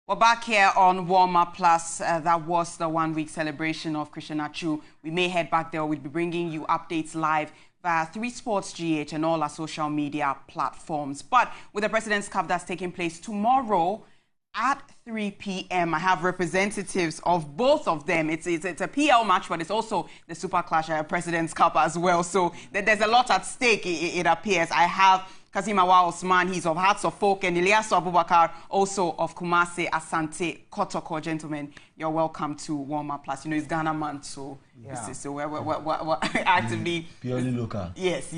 We're back here on Warm-Up Plus. That was the one-week celebration of Christian Atsu. We may head back there. We'll be bringing you updates live via 3 Sports GH and all our social media platforms. But with the President's Cup that's taking place tomorrow at 3 p.m., I have representatives of both of them. It's a PL match, but it's also the Super Clash President's Cup as well. So there's a lot at stake, it appears. I have Kasim Awa Osman, he's of Hearts of Folk, and Ilyasu Abubakar, also of Kumasi, Asante, Kotoko. Gentlemen, you're welcome to Warm-Up Plus. You know, it's Ghana month, so yeah. So we're actively... Purely local. Yes,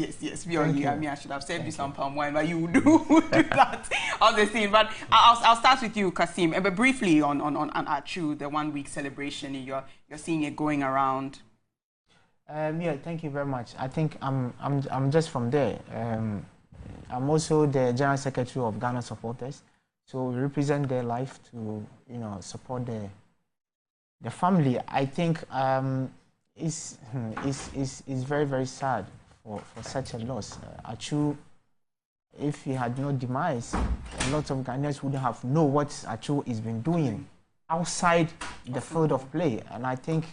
purely. I mean, I should have said you some palm wine, but you do that on the scene. But I'll start with you, Kasim. But briefly on Atsu, the one-week celebration, you're seeing it going around. Yeah, thank you very much. I think I'm just from there. I'm also the General Secretary of Ghana Supporters, so we represent their life to, support the family. I think it's very, very sad for such a loss. Atsu, if he had no demise, a lot of Ghanaians wouldn't have known what Atsu has been doing outside the field of play, and I think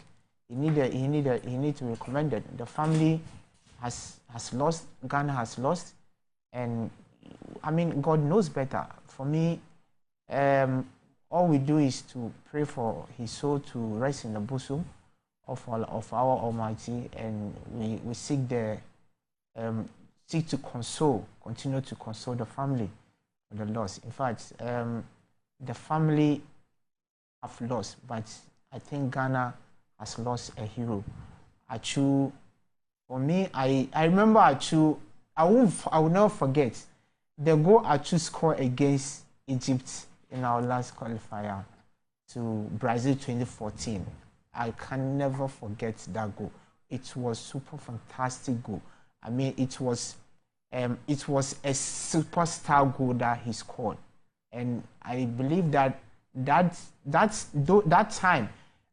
he need to be recommended. The family has lost, Ghana has lost. And I mean, God knows better. For me, all we do is to pray for his soul to rest in the bosom of our Almighty, and we seek to continue to console the family for the loss. In fact, the family have lost, but I think Ghana has lost a hero. Atsu, for me, I remember Atsu. I will not forget the goal Atsu scored against Egypt in our last qualifier to Brazil 2014. I can never forget that goal. It was super fantastic goal. I mean, it was a superstar goal that he scored, and I believe that time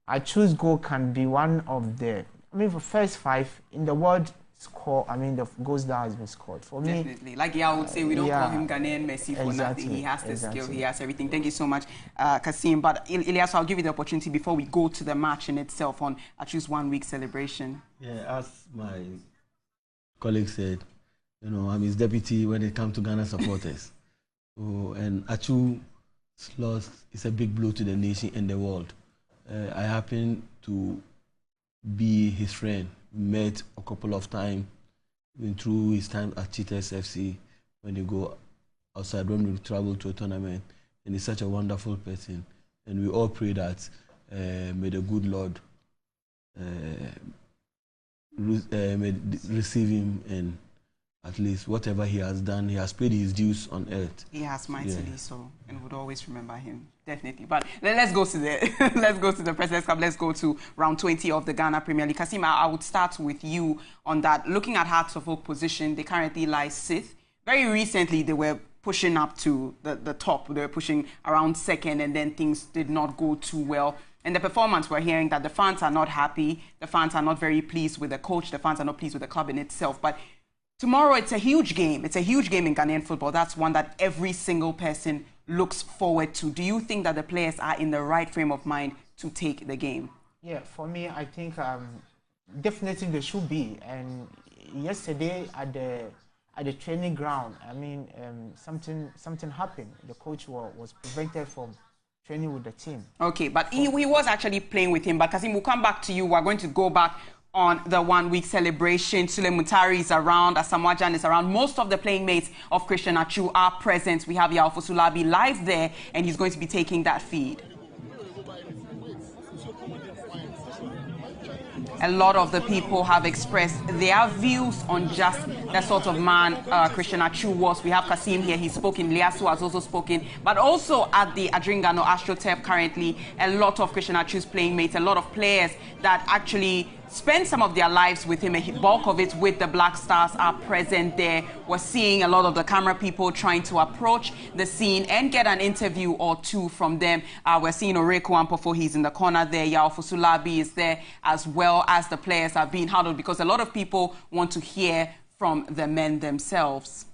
Atsu's goal can be one of the the first 5 in the world. The goals that has been scored for me. Definitely, like I would say, we don't call him Ghanaian Messi for nothing. He has the skill, he has everything. Thank you so much, Kasim. But Ilyasu, I'll give you the opportunity before we go to the match in itself on Atsu's one-week celebration. Yeah, as my colleague said, I'm his deputy when it comes to Ghana supporters. And Atsu's loss is a big blow to the nation and the world. I happen to be his friend. We met a couple of times through his time at Cheetahs FC when they go outside, when we travel to a tournament. And he's such a wonderful person. And we all pray that may the good Lord receive him, and at least whatever he has done, he has paid his dues on earth. He has mightily so, and would always remember him. Definitely. But let's go to the President's Cup. Let's go to round 20 of the Ghana Premier League. Kasim, I would start with you on that. Looking at Hearts of Oak position, they currently lie 6th. Very recently, they were pushing up to the top. They were pushing around 2nd, and then things did not go too well. And the performance, we're hearing that the fans are not happy. The fans are not very pleased with the coach. The fans are not pleased with the club in itself. But tomorrow, it's a huge game. It's a huge game in Ghanaian football. That's one that every single person looks forward to. Do you think that the players are in the right frame of mind to take the game? Yeah, for me, I think definitely they should be. And yesterday at the training ground, something happened. The coach was prevented from training with the team. Okay, but he was actually playing with him. But Kasim, we'll come back to you. We're going to go back on the one-week celebration. Sule Mutari is around, Asamoah Gyan is around. Most of the playing mates of Christian Atsu are present. We have Yao Fosulabi live there, and he's going to be taking that feed. A lot of the people have expressed their views on just the sort of man Christian Atsu was. We have Kasim here, he's spoken. Ilyasu has also spoken. But also at the Adringano AstroTurf currently, a lot of Christian Atsu's playing mates, a lot of players that actually spend some of their lives with him. A bulk of it with the Black Stars are present there. We're seeing a lot of the camera people trying to approach the scene and get an interview or two from them. We're seeing Oreku Ampofo, he's in the corner there. Yao Fosulabi is there, as well as the players are being huddled, because a lot of people want to hear from the men themselves.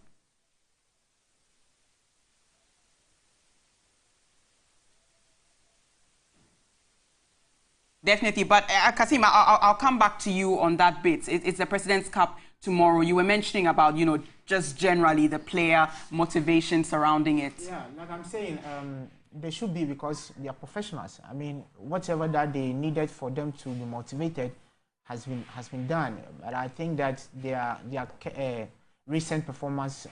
Definitely. But Kasim, I'll come back to you on that bit. It's the President's Cup tomorrow. You were mentioning about, just generally the player motivation surrounding it. Yeah, like I'm saying, they should be, because they are professionals. I mean, whatever that they needed for them to be motivated has been done. But I think that their recent performance,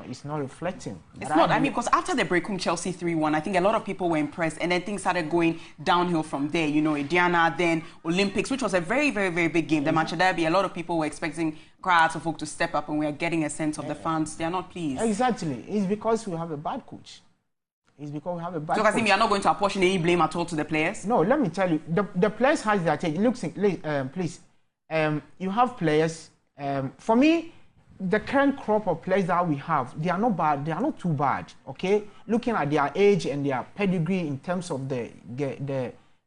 is not reflecting. It's not. I mean, because after the break home Chelsea 3-1, I think a lot of people were impressed, and then things started going downhill from there. Indiana, then Olympics, which was a very, very, very big game. The Manchester Derby, a lot of people were expecting crowds of folk to step up, and we are getting a sense of the fans. They are not pleased. Exactly. It's because we have a bad coach. It's because we have a bad coach. So, Kasim, you are not going to apportion any blame at all to the players? No, let me tell you. The players has their take. Look, please. You have players. For me, the current crop of players that we have, they are not bad. They are not too bad. Okay, looking at their age and their pedigree in terms of the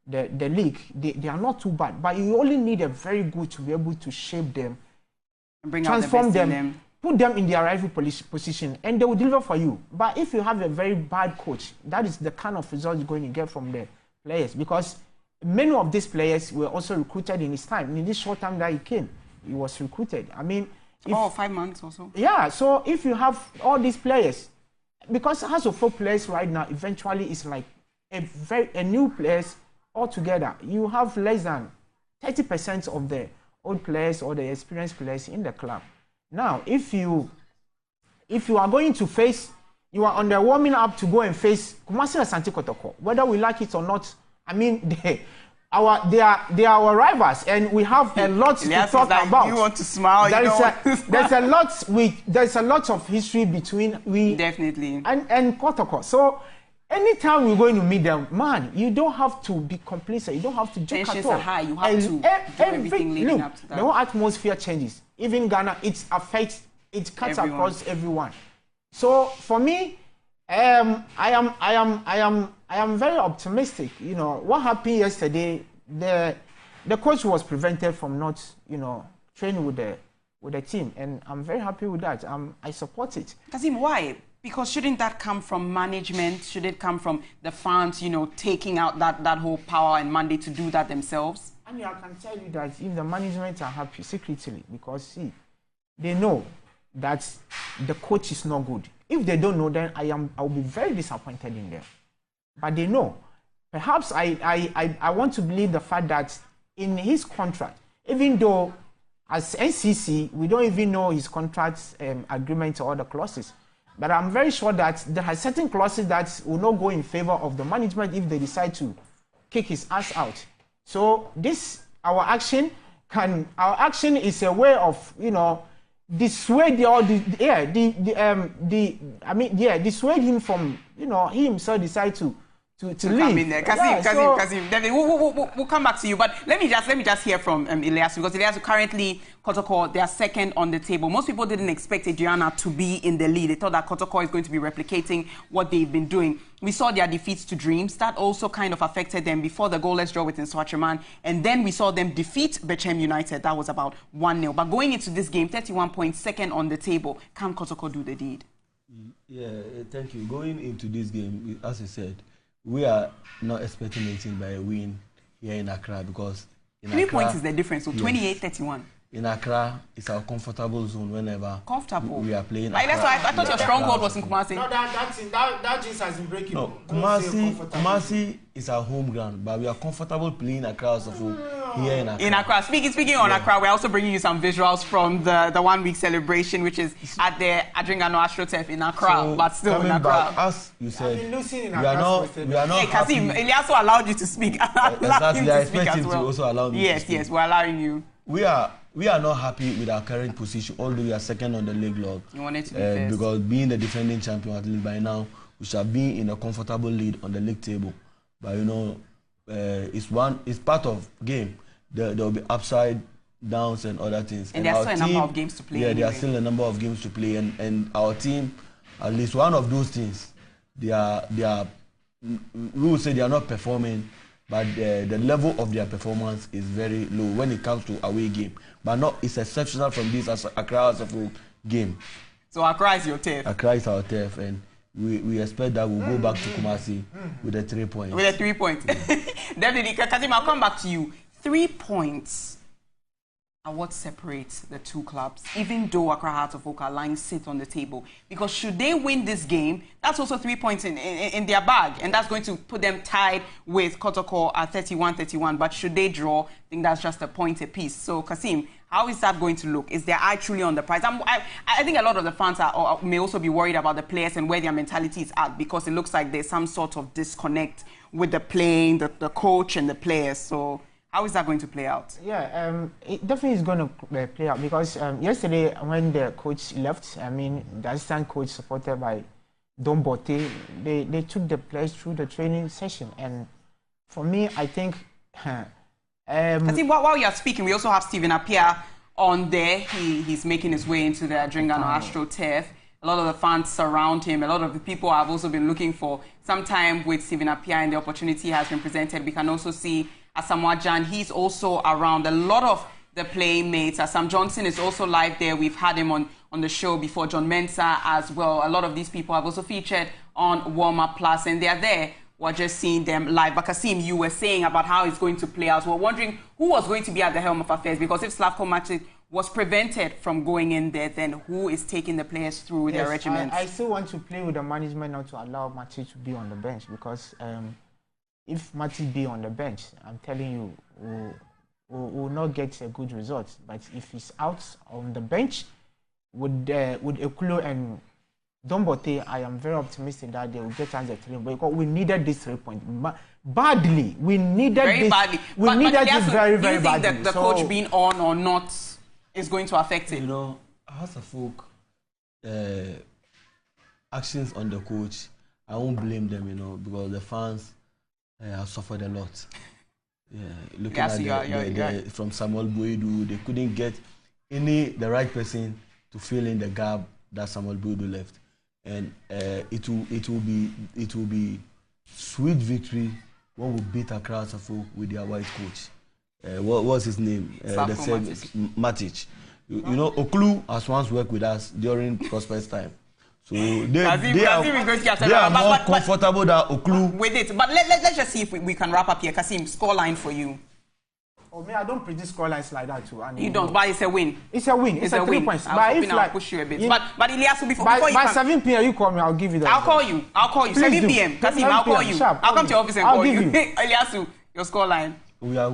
league, they are not too bad. But you only need a very good to be able to shape them, and bring transform out the best them, in them, put them in their rightful position, and they will deliver for you. But if you have a very bad coach, that is the kind of result you're going to get from the players, because many of these players were also recruited in his time. In this short time that he came, he was recruited. I mean, 5 months or so. Yeah, so if you have all these players, because House of 4 players right now, eventually it's like a new players altogether. You have less than 30% of the old players or the experienced players in the club. Now, if you are going to face, you are on the warming up to go and face Kumasi Asante Kotoko, whether we like it or not. I mean, they are our rivals, and we have a lot to talk about. You want to smile? There's a lot of history between we definitely and Kotoko. So anytime we're going to meet them, man, you don't have to be complacent. You don't have to joke at all. Tensions are high. You have to do everything leading up to that. The whole atmosphere changes. Even Ghana, it affects. It cuts across everyone. So for me, I am very optimistic. What happened yesterday, the coach was prevented from not, training with the team, and I'm very happy with that. I support it. Kasim, why? Because shouldn't that come from management? Should it come from the fans, taking out that whole power and mandate to do that themselves? I mean, I can tell you that if the management are happy secretly, because see, they know that the coach is not good. If they don't know, then I will be very disappointed in them. But they know. Perhaps I want to believe the fact that in his contract, even though as NCC, we don't even know his contract agreement or other clauses, but I'm very sure that there are certain clauses that will not go in favor of the management if they decide to kick his ass out. So our action is a way of, dissuade dissuade him from, he himself decide to leave. Come in there. Kasim. We'll come back to you, but let me just hear from Elias, because Elias currently Kotoko, they are second on the table. Most people didn't expect Adriana to be in the lead. They thought that Kotoko is going to be replicating what they've been doing. We saw their defeats to Dreams. That also kind of affected them before the goalless draw with Nswatraman. And then we saw them defeat Bechem United. That was about 1-0. But going into this game, 31 points, second on the table. Can Kotoko do the deed? Yeah, thank you. Going into this game, as you said, we are not expecting anything by a win here in Accra, because 3 points is the difference, so yes. 28-31. In Accra, it's our comfortable zone whenever we are playing. Like, that's why I thought your stronghold was in Kumasi. No, that just has been breaking. No, Kumasi is our home ground, but we are comfortable playing Accra as a whole here in Accra. In Accra. Speaking on Accra, we're also bringing you some visuals from the 1 week celebration, which is at the Adringano AstroTurf in Accra, so, but still in Accra. Back, as you said, we are not hey, Kasim, Elias allowed you to speak. Exactly, I expect him to also allow me to speak. Yes, we're allowing you. We are not happy with our current position, although we are second on the league log. You wanted to be first. Because being the defending champion at least by now, we shall be in a comfortable lead on the league table. But it's part of game. There will be upside downs and other things. And there are still a number of games to play. Yeah, anyway. there are still a number of games to play, and our team, at least one of those things, we will say they are not performing. But the level of their performance is very low when it comes to away game. But it's exceptional from this as Accra as a full game. So Accra is your turf? Accra is our turf, and we expect that we'll go back to Kumasi with the 3 points. With the 3 points. Definitely, Kasim, I'll come back to you. 3 points are what separates the two clubs, even though Accra Hearts of Oak are lying sit on the table. Because should they win this game, that's also 3 points in their bag, and that's going to put them tied with Kotoko at 31-31. But should they draw, I think that's just a point apiece. So, Kasim, how is that going to look? Is their eye truly on the prize? I think a lot of the fans may also be worried about the players and where their mentality is at, because it looks like there's some sort of disconnect with the playing, the coach and the players. So how is that going to play out? Yeah, it definitely is going to play out, because yesterday when the coach left, I mean, the assistant coach supported by Don Bote, they took the players through the training session. And for me, I think... I think while you're speaking, we also have Stephen Appiah on there. He's making his way into the Adringano Astro turf. A lot of the fans surround him. A lot of the people have also been looking for some time with Stephen Appiah, and the opportunity has been presented. We can also see Asamoah Gyan. He's also around. A lot of the playmates. Sam Johnson is also live there. We've had him on the show before. John Mensah as well. A lot of these people have also featured on Warm Up Plus, and they're there. We're just seeing them live. But Kasim, you were saying about how it's going to play out. We're wondering who was going to be at the helm of affairs, because if Slavko Matic was prevented from going in there, then who is taking the players through their regiments? I still want to play with the management not to allow Matic to be on the bench, because if Matic be on the bench, I'm telling you, we will not get a good result. But if he's out on the bench with Ekulu and Don Bote, I am very optimistic that they will get us the 3 points, because we needed this 3 points badly. We needed very badly. We needed this very, very badly. Do you think that the coach being on or not is going to affect it? You know, House of Folk actions on the coach, I won't blame them, you know, because the fans have suffered a lot. Yeah, looking at from Samuel Boydu, they couldn't get the right person to fill in the gap that Samuel Boydu left. And it will be sweet victory when we beat Accra Hearts of Oak with their white coach. What was his name? Matic. You know, Okulu has once worked with us during Prosper's time. So they are more comfortable than Okulu. With it. But let's just see if we can wrap up here. Kasim, scoreline for you. Oh, me, I don't predict scorelines like that too. You don't, but it's a win. It's a win. It's a 3 points. But if I'll push you a bit. But Elias, before you by 7 p.m. you call me, I'll give you that. I'll call you. 7 p.m. Kasim, I'll call you. I'll come to your office and call you. Elias, your scoreline. We are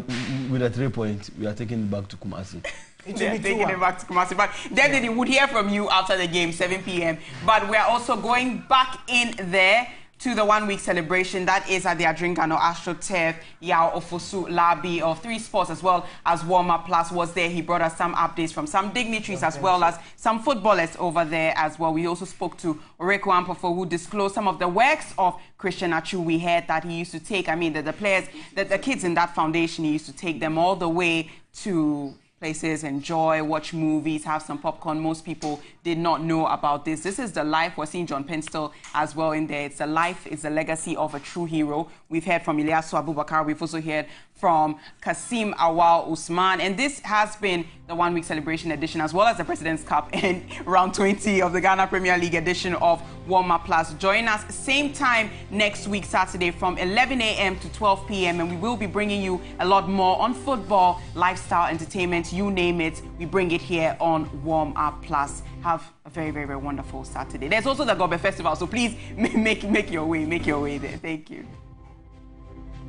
with a 3 point. We are taking it back to Kumasi. Taking it back to Kumasi. But definitely would hear from you after the game, 7 p.m. But we are also going back in there to the 1 week celebration that is at the Adringano Astro Turf. Yao Ofosu Labi of 3 Sports as well as Warm Up Plus was there. He brought us some updates from some dignitaries as well as some footballers over there as well. We also spoke to Oreko Ampofo, who disclosed some of the works of Christian Achu. We heard that he used to take, the players, the kids in that foundation, he used to take them all the way to places, enjoy, watch movies, have some popcorn. Most people did not know about this. This is the life. We're seeing John Penstel as well in there. It's the life, it's the legacy of a true hero. We've heard from Ilyasu Abubakar. We've also heard from Kasim Awal Usman. And this has been the 1 week celebration edition, as well as the President's Cup and round 20 of the Ghana Premier League edition of Warm Up Plus. Join us same time next week, Saturday, from 11 a.m. to 12 p.m. And we will be bringing you a lot more on football, lifestyle, entertainment, you name it. We bring it here on Warm Up Plus. Have a very, very, very wonderful Saturday. There's also the Gobe Festival, so please make your way there. Thank you.